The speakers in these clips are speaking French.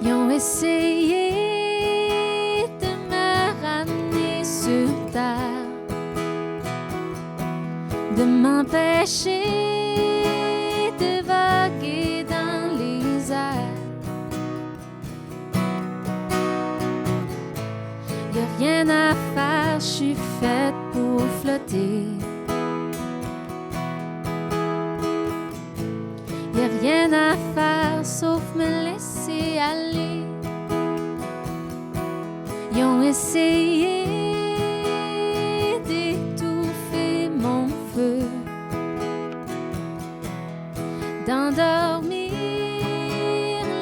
Ils ont essayé de me ramener sur terre, de m'empêcher de vaguer dans les airs. Y a rien à faire, je suis faite pour flotter. Y a rien à faire sauf me laisser aller. Ils ont essayé d'étouffer mon feu, d'endormir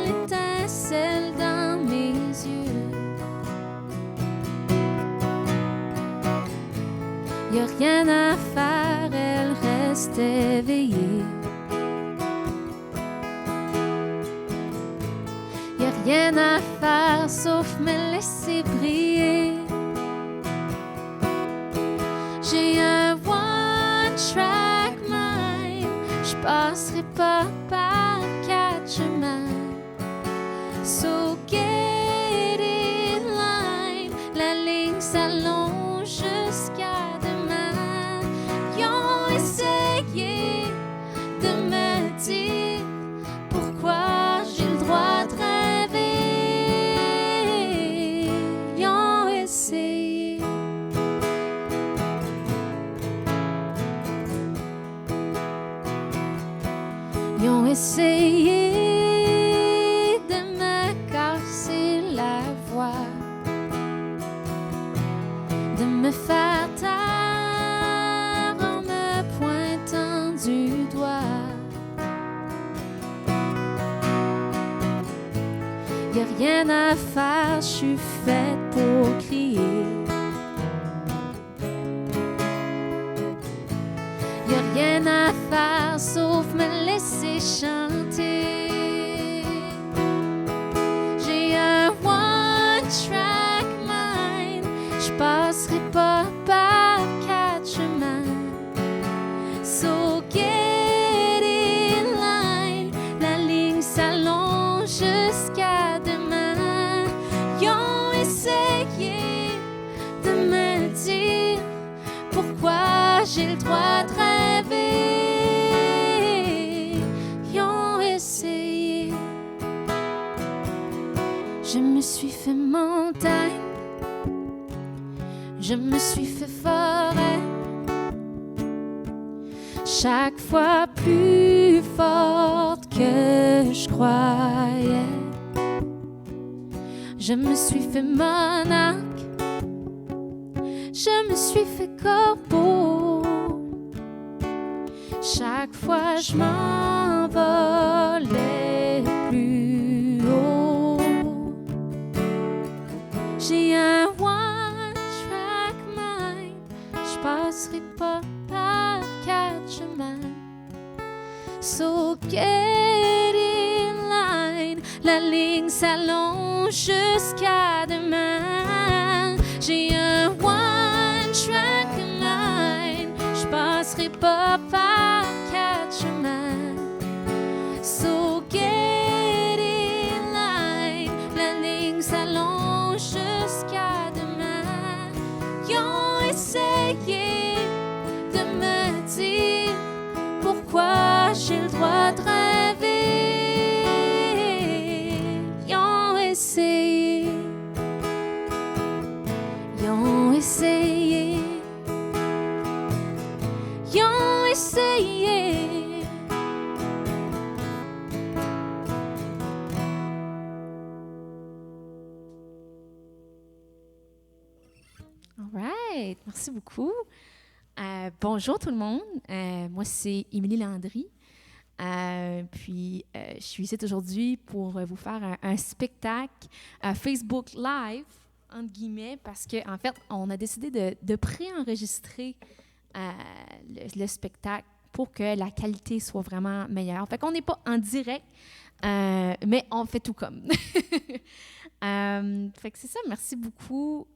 l'étincelle dans mes yeux. Y a rien à faire, elle reste éveillée. Y a rien à faire sauf me laisser briller. J'ai un one-track mind, j'passerai pas par quatre chemins. So get in line, la ligne s'allonge jusqu'à demain. Ils ont essayé de me dire pourquoi j'ai le droit de rêver. Ils ont essayé. Ils ont essayé de me casser la voix, de me faire taire en me pointant du doigt. Y a rien à faire, je suis faite pour crier. Y a rien à faire sauf me laisser chanter. J'ai un one-track mind, j'passerai pas par quatre chemins. So get in line, la ligne s'allonge jusqu'à demain. Ils ont essayé de me dire pourquoi j'ai le droit de rêver. Ils ont essayé. Je me suis fait montagne, je me suis fait forêt, chaque fois plus forte que je croyais. Je me suis fait monarque, je me suis fait corbeau. Chaque fois je m'envolais plus haut. J'ai un one-track mind, je passerai pas par quatre chemins. So get in line, la ligne s'allonge jusqu'à demain. J'ai un one-track mind, je passerai pas par quatre chemins. So get in line, la ligne s'allonge jusqu'à demain. Ils ont essayé de me dire pourquoi j'ai le droit de rêver. Ils ont essayé. Ils ont essayé. Ils ont essayé. All right, merci beaucoup. Bonjour tout le monde, moi c'est Émilie Landry, puis je suis ici aujourd'hui pour vous faire un spectacle Facebook Live, entre guillemets, parce qu'en fait, on a décidé de préenregistrer le spectacle pour que la qualité soit vraiment meilleure. Fait qu'on n'est pas en direct, mais on fait tout comme. Fait que c'est ça, merci beaucoup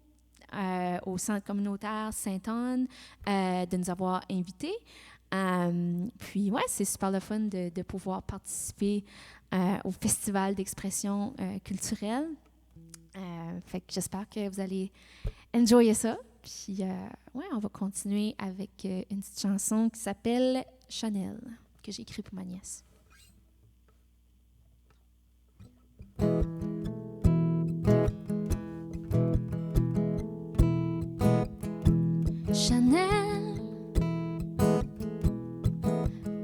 au Centre communautaire Sainte-Anne de nous avoir invités. Puis, ouais, c'est super le fun de pouvoir participer au Festival d'expression culturelle. Fait que j'espère que vous allez enjoyer ça. Puis, ouais, on va continuer avec une petite chanson qui s'appelle Chanel, que j'ai écrite pour ma nièce. Chanel,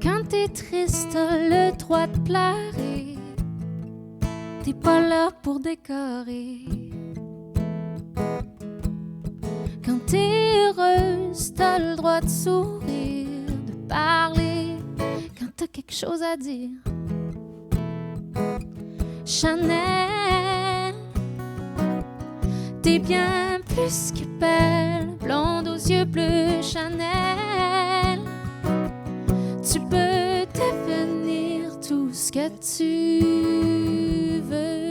quand t'es triste, t'as le droit de pleurer. T'es pas là pour décorer. Quand t'es heureuse, t'as le droit de sourire, de parler, quand t'as quelque chose à dire. Chanel, t'es bien plus que belle, blonde aux yeux bleus. Chanel, tu peux devenir tout ce que tu veux.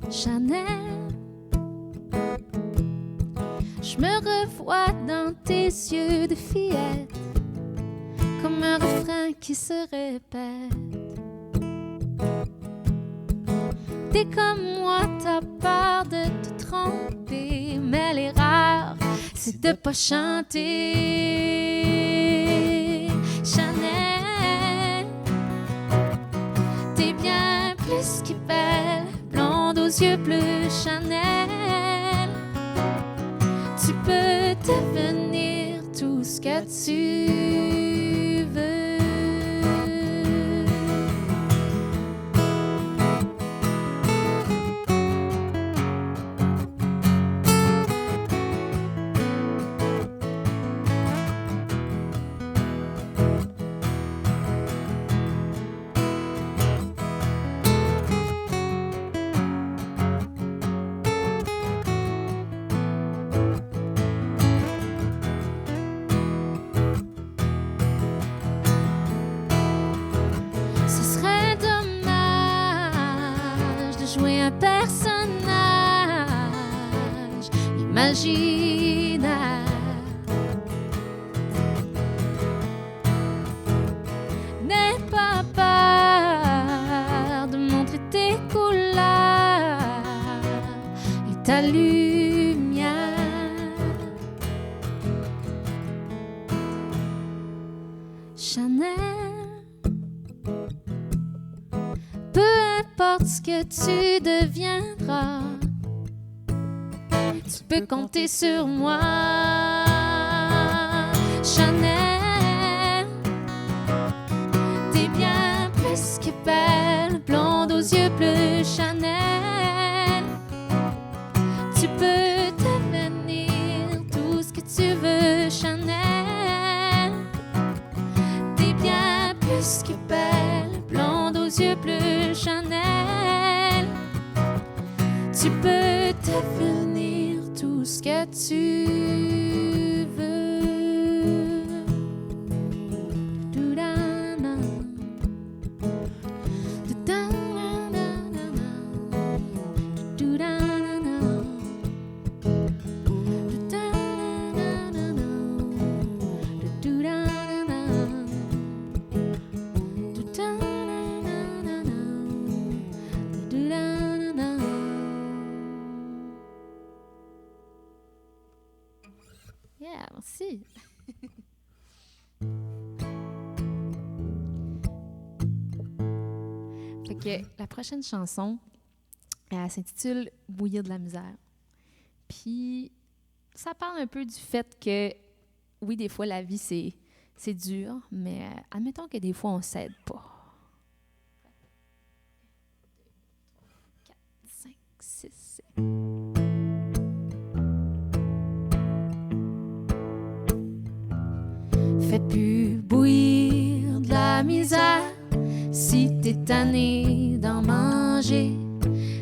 Chanel, je me revois dans tes yeux de fillette, comme un refrain qui se répète. T'es comme moi, t'as peur de te tromper, mais l'erreur, c'est de pas chanter. Chanel, t'es bien plus que belle, blonde aux yeux bleus. Chanel, tu peux devenir tout ce que tu veux. Personnage imaginaire. N'aie pas peur de montrer tes couleurs et ta lumière. Chanel, peu importe ce que tu deviendras, tu peux compter sur moi. Chanel, t'es bien plus que belle, blonde aux yeux bleus. Chanel, tu peux devenir tout ce que tu veux. Chanel, t'es bien plus que belle, blonde aux yeux bleus. Chanel, tu peux devenir tout ce que tu veux. Yeah, merci. Fait que la prochaine chanson, elle s'intitule Bouillir de la misère. Puis ça parle un peu du fait que, oui, des fois la vie c'est dur, mais admettons que des fois on s'aide pas. 4, 5, 6, 7. Fais plus bouillir de la misère si t'es tanné d'en manger.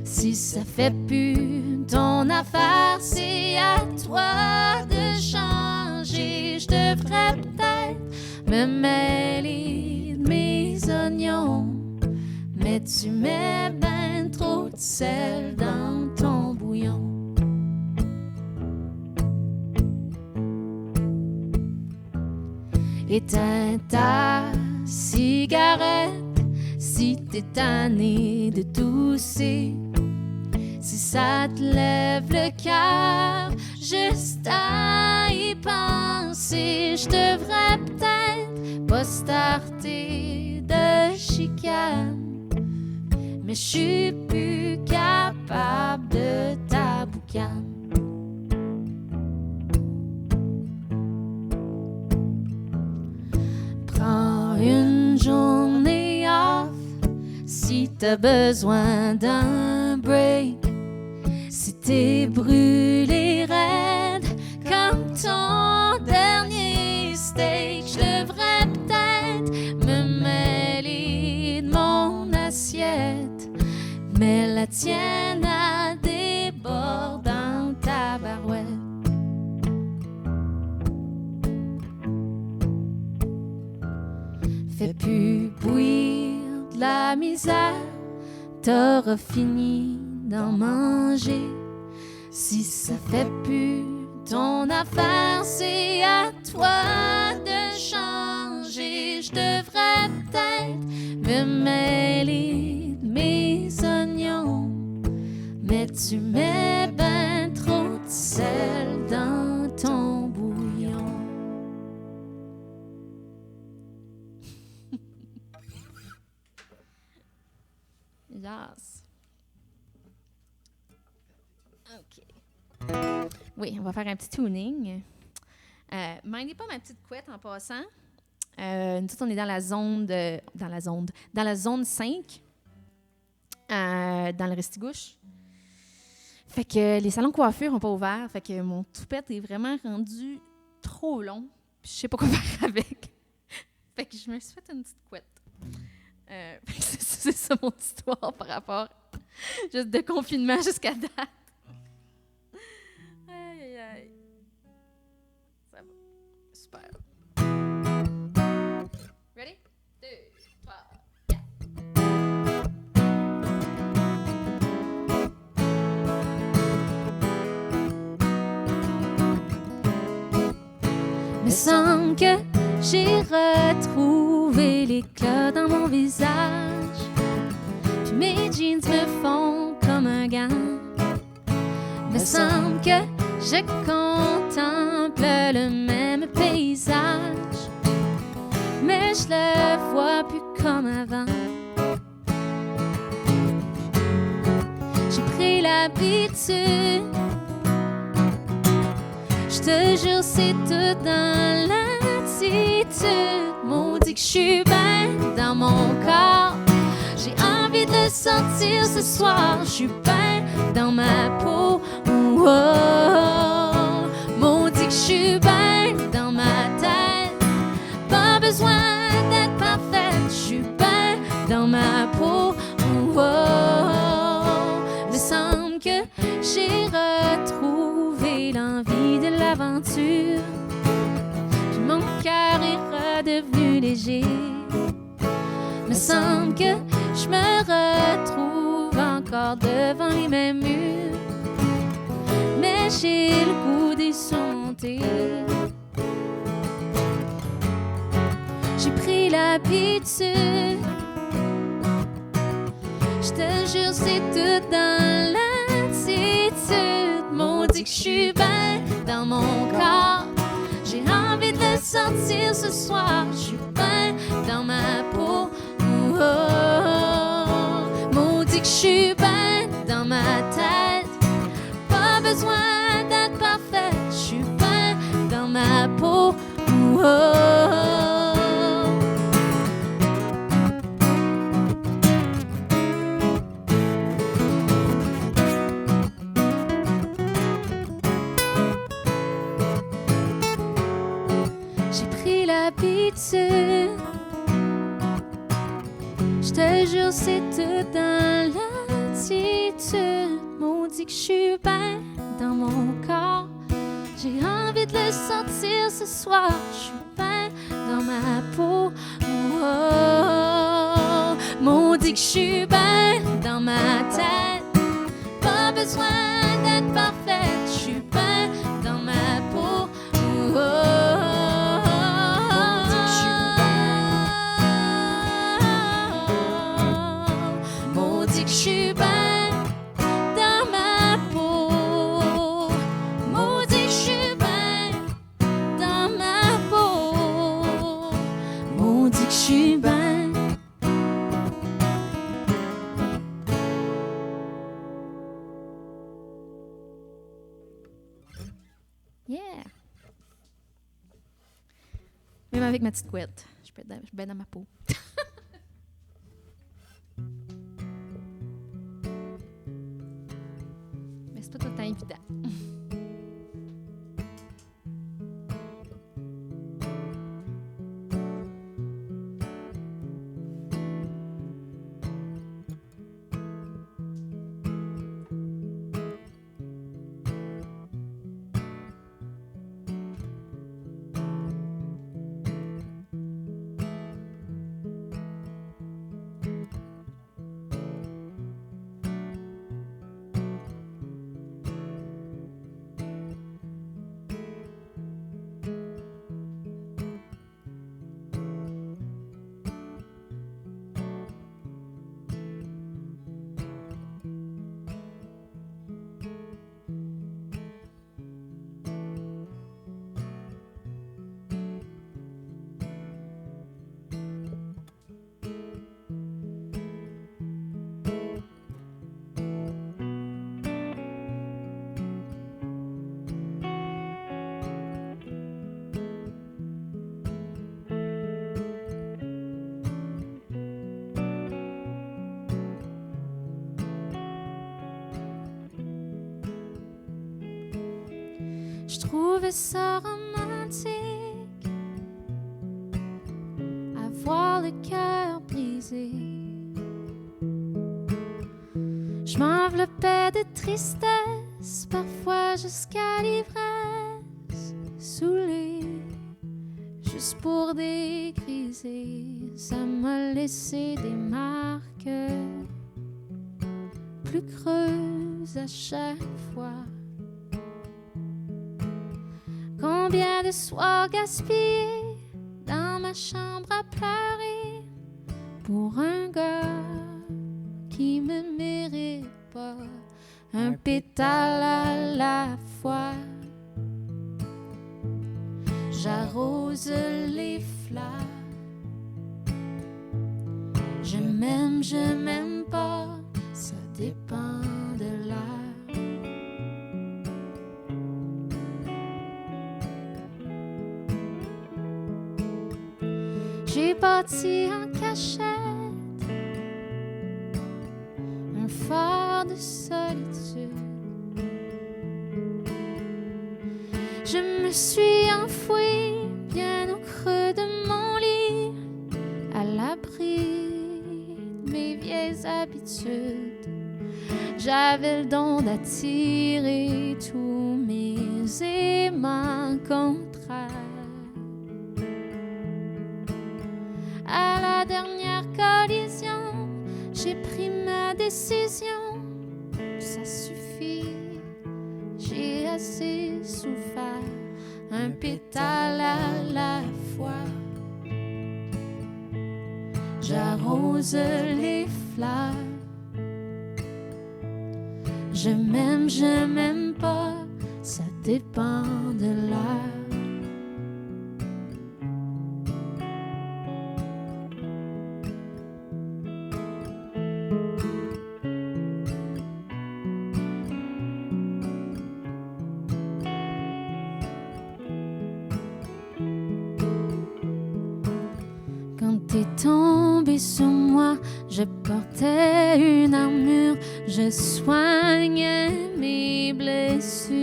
Si ça fait plus ton affaire, c'est à toi de changer. Je devrais peut-être me mêler de mes oignons, mais tu mets ben trop de sel dans ton bouillon. Éteins ta cigarette si t'es tanné de tousser. Si ça te lève le cœur, juste à y penser, je devrais peut-être pas starter de chicane, mais je suis plus capable de ta boucane. Prends une journée off si t'as besoin d'un break. Si t'es brûlé raide comme ton dernier steak, je devrais peut-être me mêler de mon assiette, mais la tienne a déborde dans ta barouette. Fais plus bouillir de la misère, t'auras fini d'en manger. Si ça fait plus ton affaire, c'est à toi de changer. Je devrais peut-être me mêler de mes oignons, mais tu mets ben trop de sel dans ton bouillon. Yes. OK. Oui, on va faire un petit tuning. Mindez pas ma petite couette en passant. Nous autres, on est dans la zone dans la zone 5, dans le Restigouche. Fait que les salons de coiffure n'ont pas ouvert. Fait que mon toupette est vraiment rendu trop long. Puis je sais pas quoi faire avec. Fait que je me suis fait une petite couette. C'est ça mon histoire par rapport juste de confinement jusqu'à date. Aïe, aïe, aïe. Ça va. Super. Ready? 2, 3, 4. Me semble que j'ai retrouvé l'éclat dans mon visage. Puis mes jeans me font comme un gant. Me semble que je contemple le même paysage, mais je le vois plus comme avant. J'ai pris l'habitude, je te jure c'est tout dans l'attitude. Maudit que je suis ben dans mon corps, j'ai envie de le sentir ce soir. Je suis ben dans ma peau. Oh, oh, maudit que je suis bien dans ma tête. Pas besoin d'être parfaite, je suis bien dans ma peau. Oh, oh, me semble que j'ai retrouvé l'envie de l'aventure. Puis mon cœur est redevenu léger. Me semble que je me retrouve encore devant les mêmes murs, mais j'ai le goût d'y surmonter. J'ai pris l'habitude, je te jure c'est tout dans l'attitude. Maudit que je suis bien dans mon corps, j'ai envie de le sentir ce soir. Je suis bien dans ma peau. Oh, oh, oh. Maudit que je suis bien dans ma tête. Pas besoin d'être parfaite, je suis bien dans ma peau. Oh, oh. J'ai pris l'habitude, je te jure c'est tout dans l'attitude. Maudit que je suis bien dans mon corps, j'ai envie de le sentir ce soir. Je suis bien dans ma peau. Oh, oh, oh. Maudit que je suis bien dans ma tête. Pas besoin d'être parfaite, je suis bien dans ma peau. Oh, oh, oh. on dit que je suis ben. Yeah! Même avec ma petite couette, je peux être bien dans ma peau. Mais c'est pas tout le temps évident. Je trouvais ça romantique, avoir le cœur brisé. Je m'enveloppais de tristesse, parfois jusqu'à l'ivresse, saoulée, juste pour dégriser. Ça m'a laissé des marques plus creuses à chaque fois. Combien de soirs gaspillés dans ma chambre à pleurer pour un gars qui me mérite pas, un pétale à la fois. J'arrose les fleurs, je m'aime pas, ça dépend de l'heure. J'ai bâti en cachette un phare de solitude. Je me suis enfouie bien au creux de mon lit, à l'abri de mes vieilles habitudes. J'avais le don d'attirer tous mes aimants contraires. À la dernière collision, j'ai pris ma décision. Ça suffit, j'ai assez souffert, un pétale à la fois. J'arrose les fleurs, je m'aime pas, ça dépend de l'heure. T'es tombé sur moi, je portais une armure, je soignais mes blessures.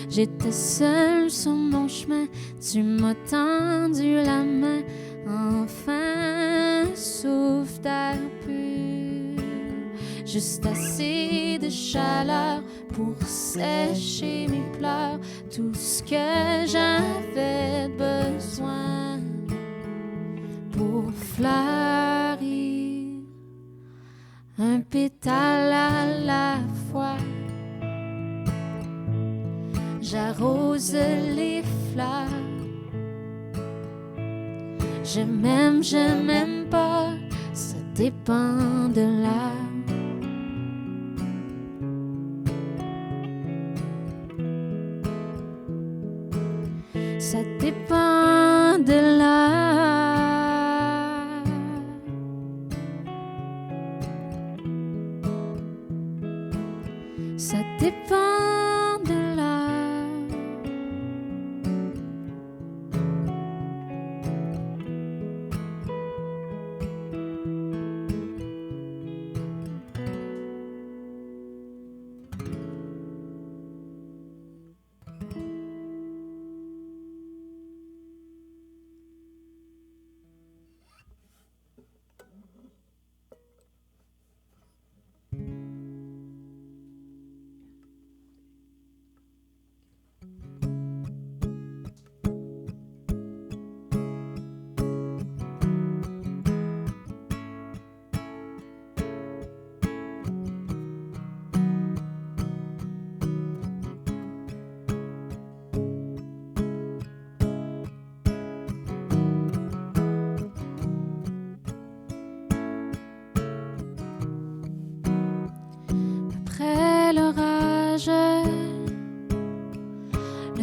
J'étais seule sur mon chemin, tu m'as tendu la main, enfin un souffle d'air pur. Juste assez de chaleur pour sécher mes pleurs, tout ce que j'avais besoin pour fleurir, un pétale à la fois. J'arrose les fleurs, je m'aime pas, ça dépend de l'heure. Ça dépend de l'heure.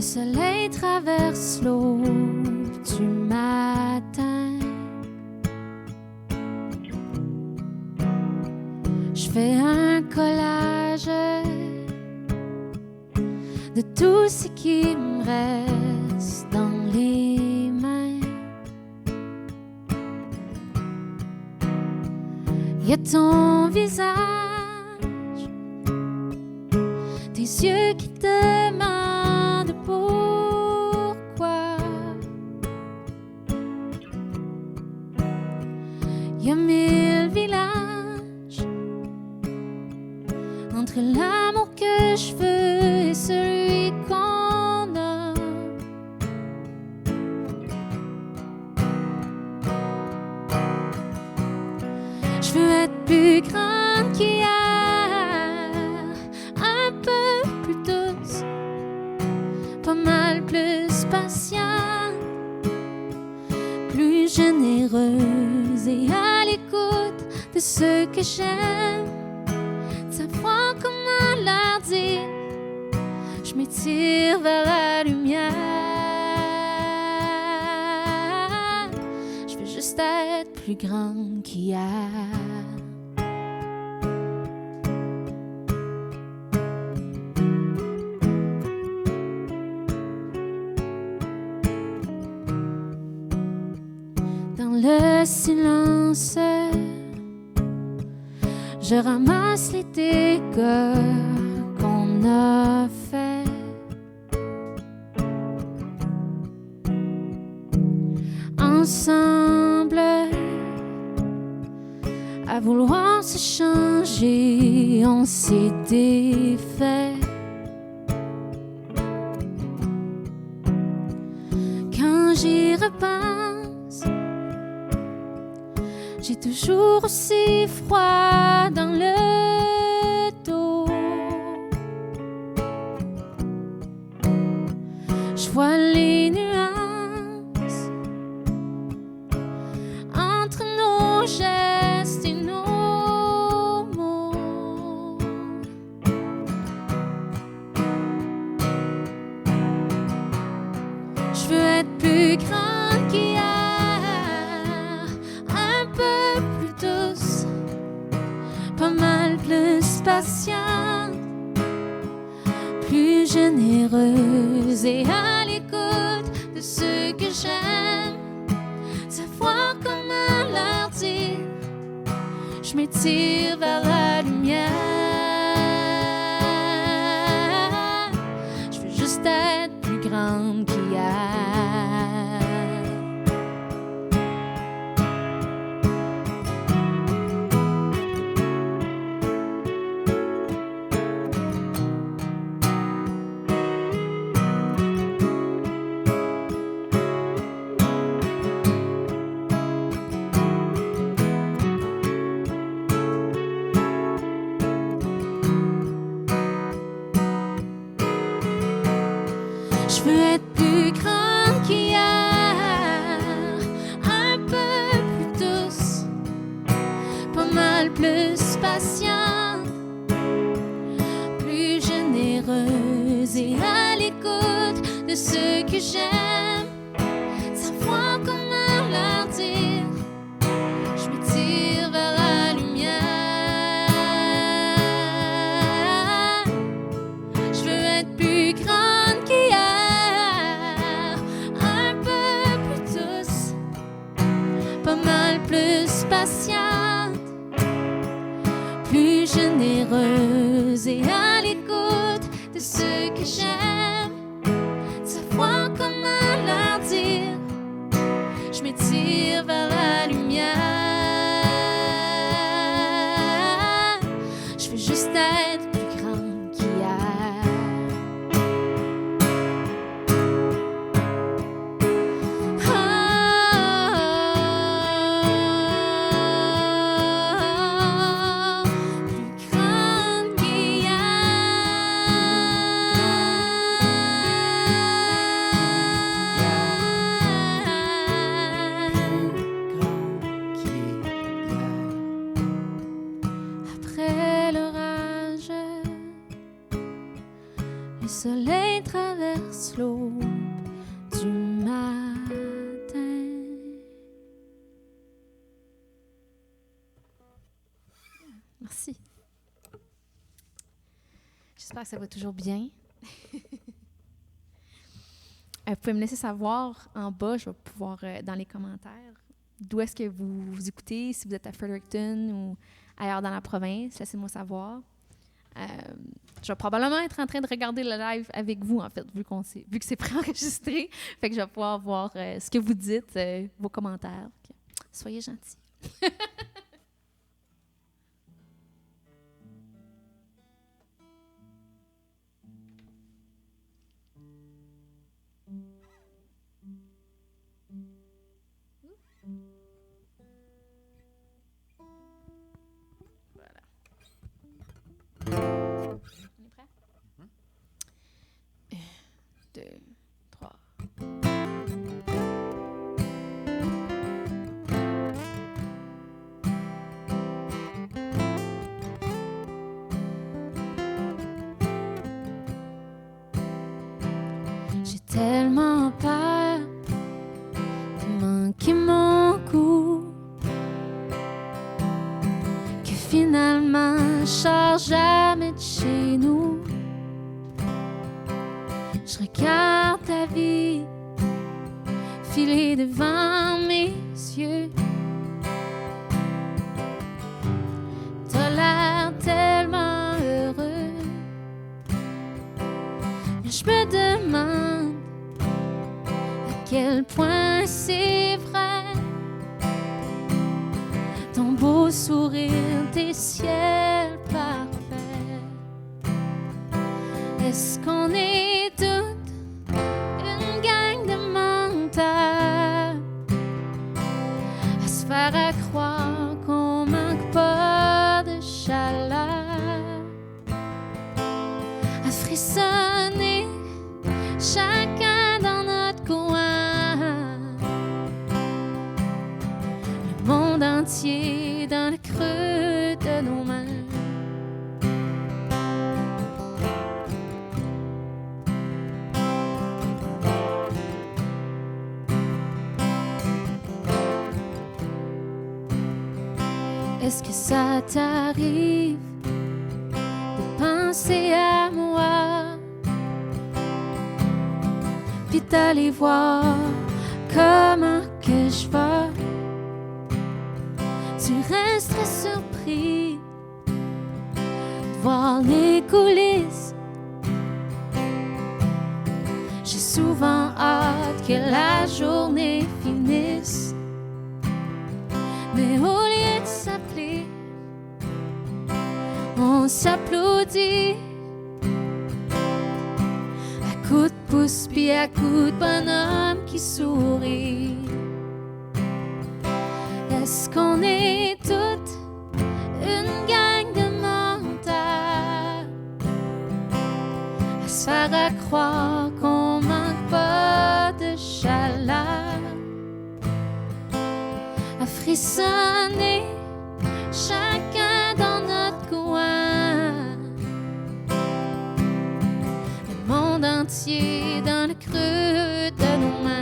soleil traverse l'eau du matin. Je fais un collage de tout ce qui me reste dans les mains. Y a ton visage, tes yeux qui demandent pourquoi. Y a 1000 villages entre l'amour que je veux et celui qu'on a. Je veux être plus grande qu'hier, un peu plus douce, pas mal plus patiente, plus généreuse et à l'écoute de ceux que j'aime. Savoir comment leur dire, je m'étire vers la lumière. Je veux juste être plus grande qu'hier. Dans le silence, je ramasse les dégâts qu'on a faits. Ensemble, à vouloir se changer, on s'est défait. Quand j'y repense, j'ai toujours aussi froid dans le dos. Je vois les nuances entre nos gestes et nos mots. Je veux être plus grande qu'hier, pas mal plus patiente, plus généreuse et à l'écoute de ceux que j'aime. Savoir comment leur dire, je m'étire vers la lumière. Je veux juste être plus grande qu'hier. Je veux être plus grande qu'hier, un peu plus douce, pas mal plus patiente, plus généreuse et à l'écoute de ceux que j'aime. Savoir comment leur dire, je m'étire vers la lumière. Je veux être plus grande qu'hier, pas mal plus patiente, plus généreuse et à l'écoute de ceux que j'aime. Savoir comment leur dire, je m'étire vers la lumière. Je veux juste être plus grande qu'hier. Plus grande qu'hier. Merci. J'espère que ça va toujours bien. Vous pouvez me laisser savoir en bas, je vais pouvoir, dans les commentaires, d'où est-ce que vous écoutez, si vous êtes à Fredericton ou ailleurs dans la province, laissez-moi savoir. Je vais probablement être en train de regarder le live avec vous, en fait, vu que c'est préenregistré. Fait que je vais pouvoir voir ce que vous dites, vos commentaires. Soyez gentils. On est prêt? 1, 2, 3. J'ai tellement peur de manquer mon coup que finalement je sors jamais de chez nous. Je regarde ta vie filer devant mes yeux. T'as l'air tellement heureux, mais je me demande à quel point c'est vrai. Ton beau sourire, tes ciels parfaits. Est-ce qu'on est toutes une gang de menteurs à se faire à croire qu'on manque pas de chaleur, à frissonner chacun dans notre coin, le monde entier dans le creux de nos mains. Est-ce que ça t'arrive de penser à moi, puis d'aller voir comment que je vais? Tu resterais surpris de voir les coulisses. J'ai souvent hâte que la journée finisse, mais au lieu de s'appeler, on s'applaudit à coups de pouce puis à coups de bonhomme qui sourit. Est-ce qu'on est toutes une gang de menteurs à se faire à croire qu'on manque pas de chaleur, à frissonner chacun dans notre coin, le monde entier dans le creux de nos mains?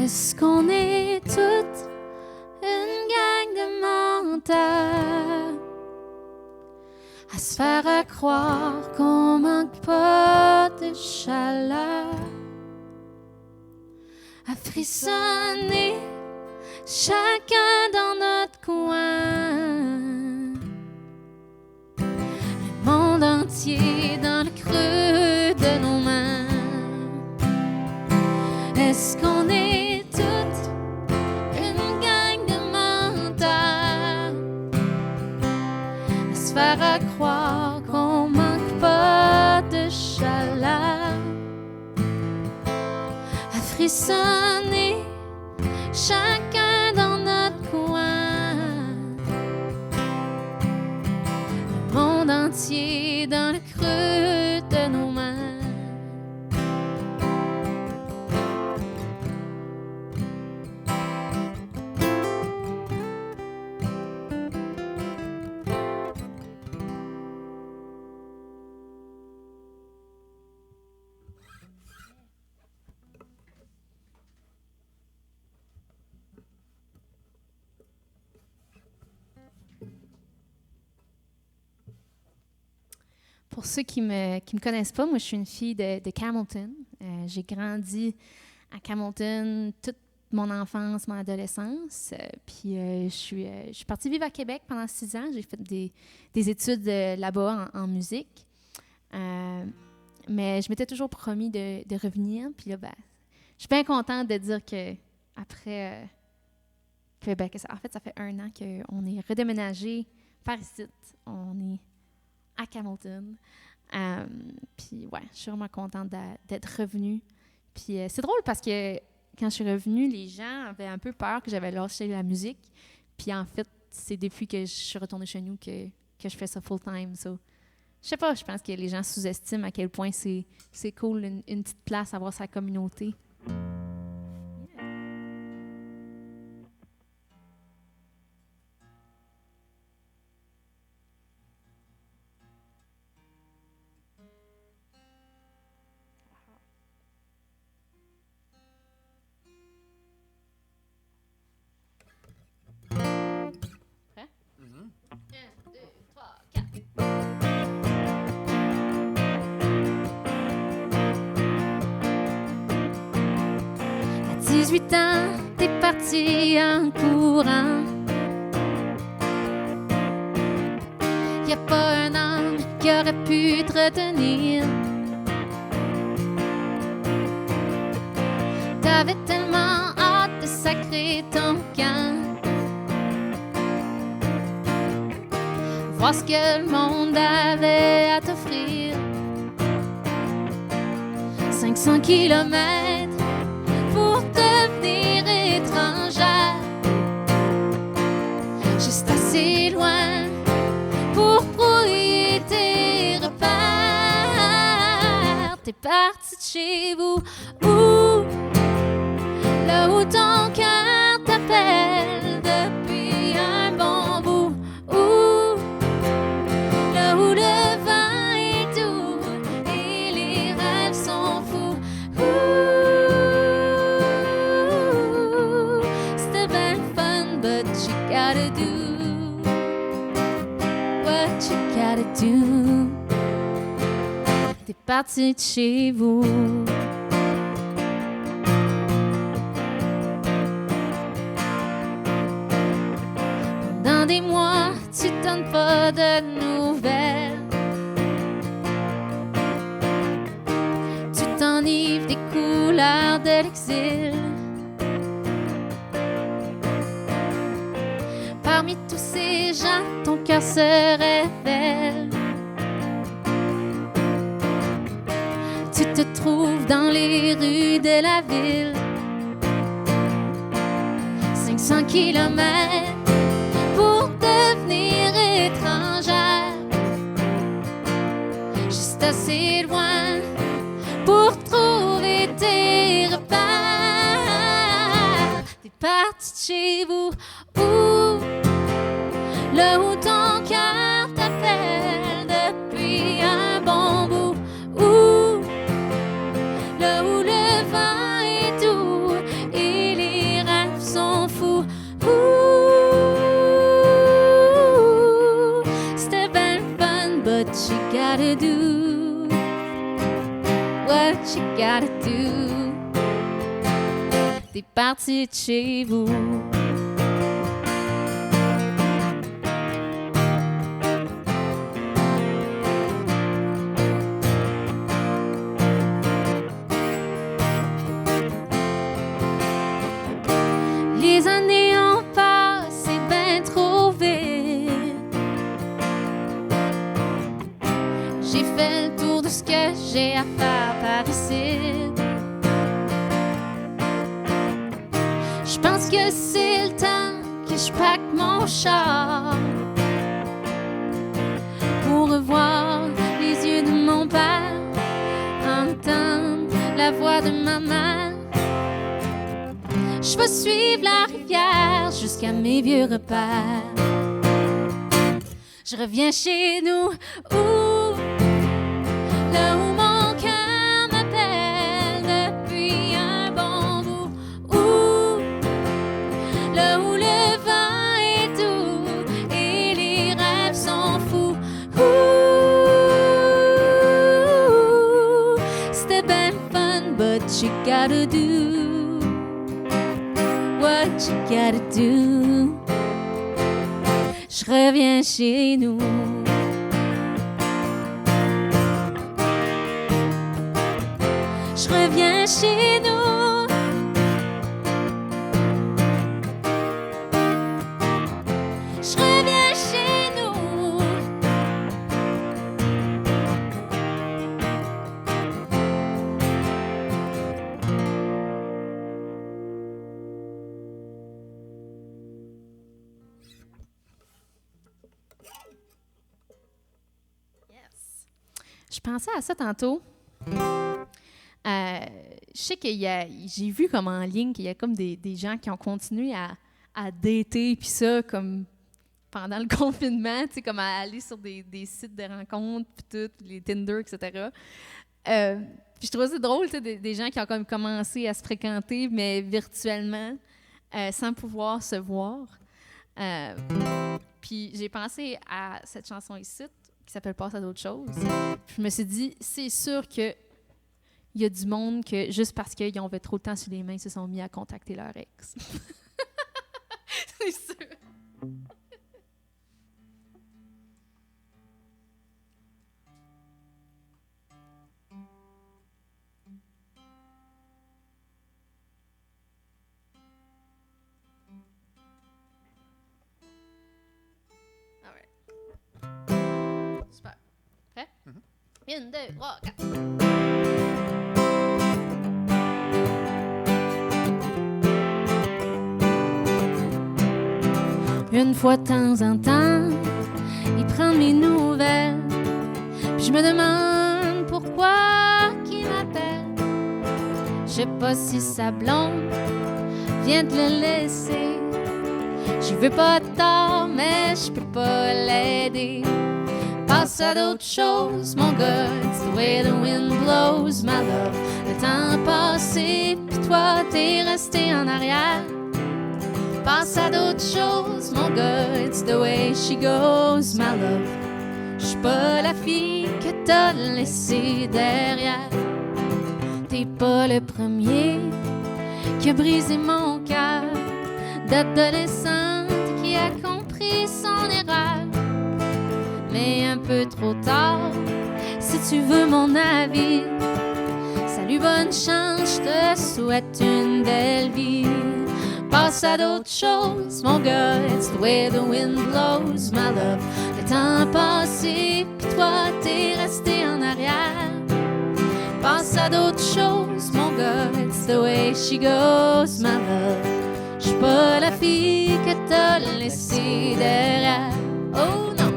Est-ce qu'on est toutes une gang de menteurs à se faire à croire qu'on manque pas de chaleur, à frissonner chacun dans notre coin, le monde entier dans le creux de nos mains? Est-ce qu'on est toutes une gang de menteurs à se faire à croire qu'on manque pas de chaleur, à frissonner chacun dans creux de nos mains. Pour ceux qui me connaissent pas, moi, je suis une fille de Campbellton. J'ai grandi à Campbellton toute mon enfance, mon adolescence. Puis je suis partie vivre à Québec pendant 6 ans. J'ai fait des études là-bas en musique. Mais je m'étais toujours promis de revenir. Puis là, je suis bien contente de dire que après, en fait, ça fait 1 an qu'on est redéménagé par ici. On est à Campbellton. Puis ouais, je suis vraiment contente d'être revenue. Puis c'est drôle parce que quand je suis revenue, les gens avaient un peu peur que j'avais lâché la musique. Puis en fait, c'est depuis que je suis retournée chez nous que je fais ça full-time. So, je sais pas, je pense que les gens sous-estiment à quel point c'est cool, une petite place, avoir sa communauté. À 18 ans, t'es parti en courant. Y'a pas un homme qui aurait pu te retenir. T'avais tellement hâte de sacrer ton camp. Voir ce que le monde avait à t'offrir. 500 kilomètres pour devenir étrangère. Juste assez loin pour brouiller tes repères. T'es parti de chez vous, là où ton cœur t'appelle depuis un bon bout. Là où le vent est doux et les rêves sont fous. C'était ben fun, but you gotta do what you gotta do. T'es parti de chez vous. Pendant des mois, tu donnes pas de nouvelles. Tu t'enivres des couleurs de l'exil. Parmi tous ces gens, ton cœur se révèle. Tu te trouves dans les rues de la ville. 500 kilomètres pour devenir étrangère. Juste assez loin pour trouver tes repères. T'es parti de chez vous, là où ton cœur t'appelle depuis un bon bout. Là où le vent est doux et les rêves sont fous. C'était ben fun, but you gotta do what you gotta do. T'es parti de chez vous. Les années ont passé ben trop vite. J'ai fait le tour de ce que j'ai à faire par ici. Je pense que c'est le temps que je pack mon char pour revoir les yeux de la voix de ma mère. Je veux suivre la rivière jusqu'à mes vieux repères. Je reviens chez nous, là où mon cœur m'appelle depuis un bon bout, là où le vent est doux et les rêves sont fous. C'était ben fun, but you gotta do what you gotta do. Je reviens chez nous. Je reviens chez nous. Je reviens chez nous. Je pensais à ça tantôt. Je sais j'ai vu comme en ligne qu'il y a comme des gens qui ont continué à dater, puis ça, comme pendant le confinement, tu sais, comme à aller sur des sites de rencontres, puis tout, les Tinder, etc. Puis je trouvais ça drôle, tu sais, des gens qui ont comme commencé à se fréquenter, mais virtuellement, sans pouvoir se voir. Puis j'ai pensé à cette chanson ici, qui s'appelle « Passe à d'autres choses ». Je me suis dit, c'est sûr qu'il y a du monde que, juste parce qu'ils ont fait trop de temps sur les mains, ils se sont mis à contacter leur ex. C'est sûr. All right. Super. Prêt? Mm-hmm. 1, 2, 3, 4. Une fois de temps en temps, il prend mes nouvelles. Puis je me demande pourquoi qu'il m'appelle. Je sais pas si sa blonde vient de le laisser. J'y veux pas de tort, mais je peux pas l'aider. Passe à d'autres choses, mon gars, it's the way the wind blows, my love. Le temps a passé, puis toi t'es resté en arrière. Passe à d'autres choses, mon gars, it's the way she goes, my love. J'suis pas la fille que t'as laissée derrière. T'es pas le premier qui a brisé mon cœur d'adolescente qui a compris son erreur. Mais un peu trop tard, si tu veux mon avis. Salut, bonne chance, je te souhaite une belle vie. Passe à d'autres choses, mon gars, it's the way the wind blows, my love. Le temps a passé, puis toi t'es resté en arrière. Passe à d'autres choses, mon gars, it's the way she goes, my love. J'suis pas la fille que t'as laissée derrière. Oh non!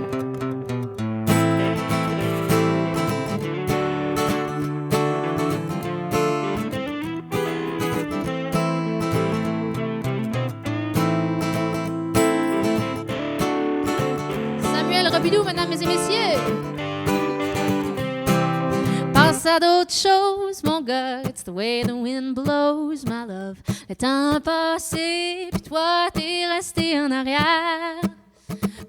Bidou, mesdames et messieurs. Passe à d'autres choses, mon gars, it's the way the wind blows, my love. Le temps a passé, puis toi t'es resté en arrière.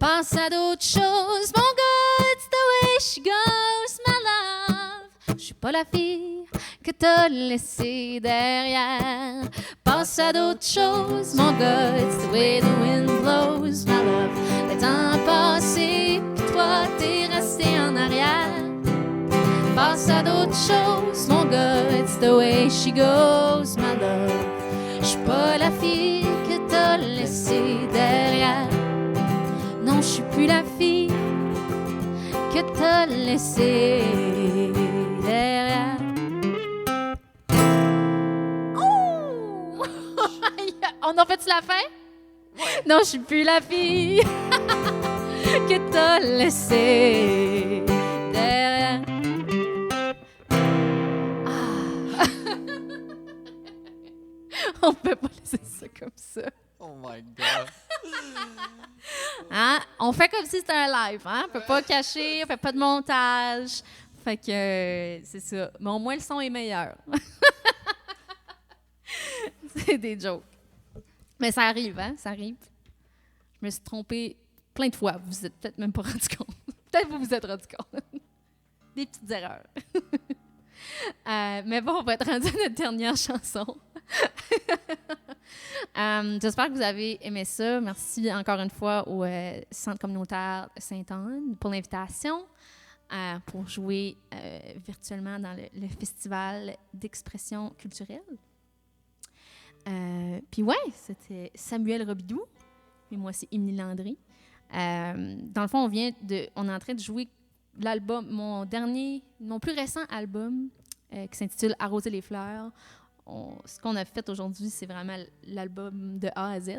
Passe à d'autres choses, mon gars, it's the way she goes, my love. J'suis pas la fille que t'as laissée derrière. Passe à d'autres choses, mon gars, it's the way the wind blows, my love. Le temps a passé, puis toi t'es resté en arrière. Passe à d'autres choses, mon gars, it's the way she goes, my love. J'suis pas la fille que t'as laissée derrière. Non, j'suis plus la fille que t'as laissée derrière. Oh! On a fait-tu la fin? Ouais. Non, je suis plus la fille que t'as laissée derrière. Ah. On ne peut pas laisser ça comme ça. Oh my God. Hein? On fait comme si c'était un live. Hein? On ne peut pas cacher, on ne fait pas de montage. Fait que c'est ça. Mais au moins, le son est meilleur. C'est des jokes. Mais ça arrive, hein? Ça arrive. Je me suis trompée plein de fois. Vous vous êtes peut-être même pas rendu compte. Peut-être vous vous êtes rendu compte. Des petites erreurs. Mais bon, on va être rendu à notre dernière chanson. J'espère que vous avez aimé ça. Merci encore une fois au Centre communautaire Sainte-Anne pour l'invitation pour jouer virtuellement dans le festival d'expression culturelle. Puis ouais, c'était Samuel Robidoux. Et moi, c'est Émilie Landry. Dans le fond, on est en train de jouer l'album, mon plus récent album qui s'intitule Arroser les fleurs. Ce qu'on a fait aujourd'hui, c'est vraiment l'album de A à Z.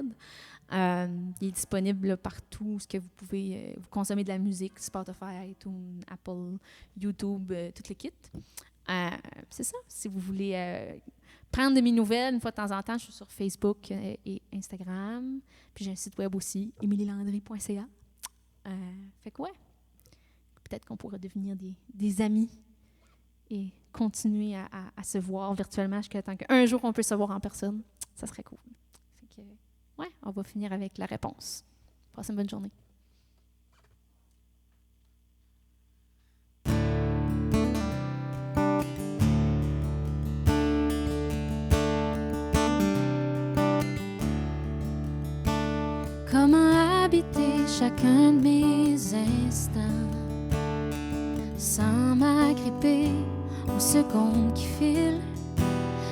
Il est disponible là, partout ce que vous pouvez vous consommer de la musique, Spotify, iTunes, Apple, YouTube, tout le kit. C'est ça. Si vous voulez prendre de mes nouvelles, une fois de temps en temps, je suis sur Facebook et Instagram. Puis j'ai un site web aussi, emilielandry.ca. Fait que ouais, peut-être qu'on pourra devenir des amis et continuer à se voir virtuellement jusqu'à temps qu'un jour on peut se voir en personne. Ça serait cool. Fait que, ouais, on va finir avec la réponse. Passez une bonne journée. Comment habiter chacun de mes instants sans m'agripper aux secondes qui filent?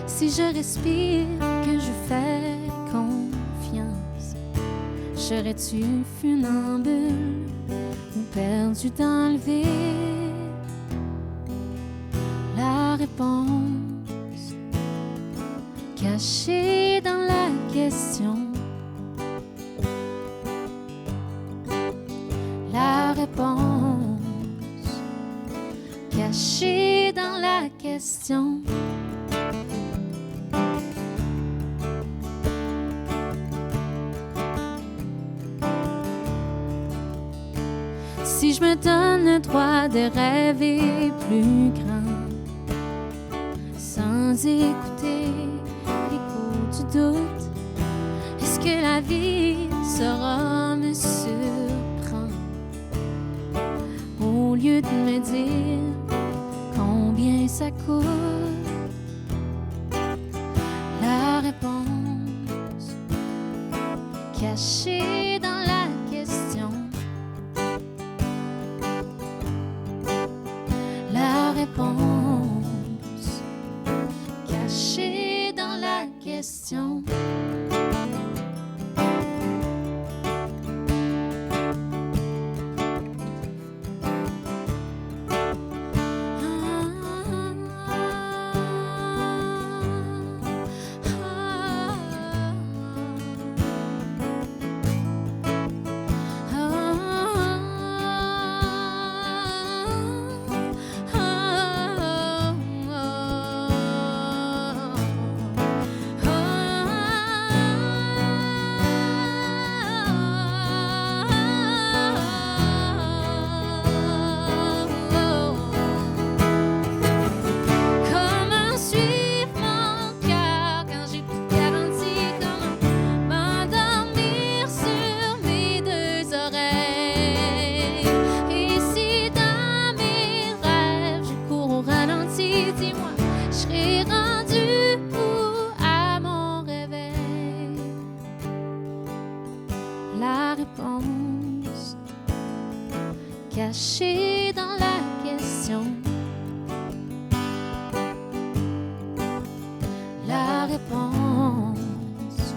Si je respire, que je fais confiance, serais-tu funambule ou perdu dans le vide? La réponse cachée dans la question. La réponse cachée dans la question. Si je me donne le droit de rêver plus grand, sans écouter l'écho du doute, est-ce que la vie saura me surprendre au lieu de me dire combien ça coûte? La réponse cachée dans la question. La réponse cachée dans la question. Cachée dans la question. La réponse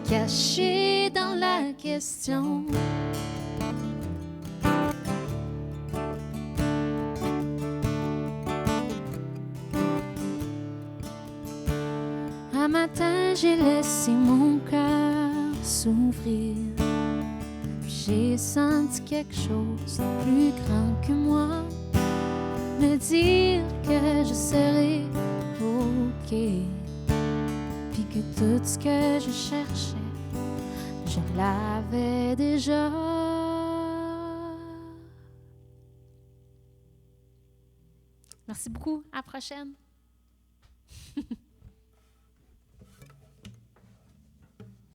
cachée dans la question. Un matin, j'ai laissé mon cœur s'ouvrir. J'ai senti quelque chose de plus grand que moi me dire que je serais OK, puis que tout ce que je cherchais, je l'avais déjà. Merci beaucoup. À la prochaine.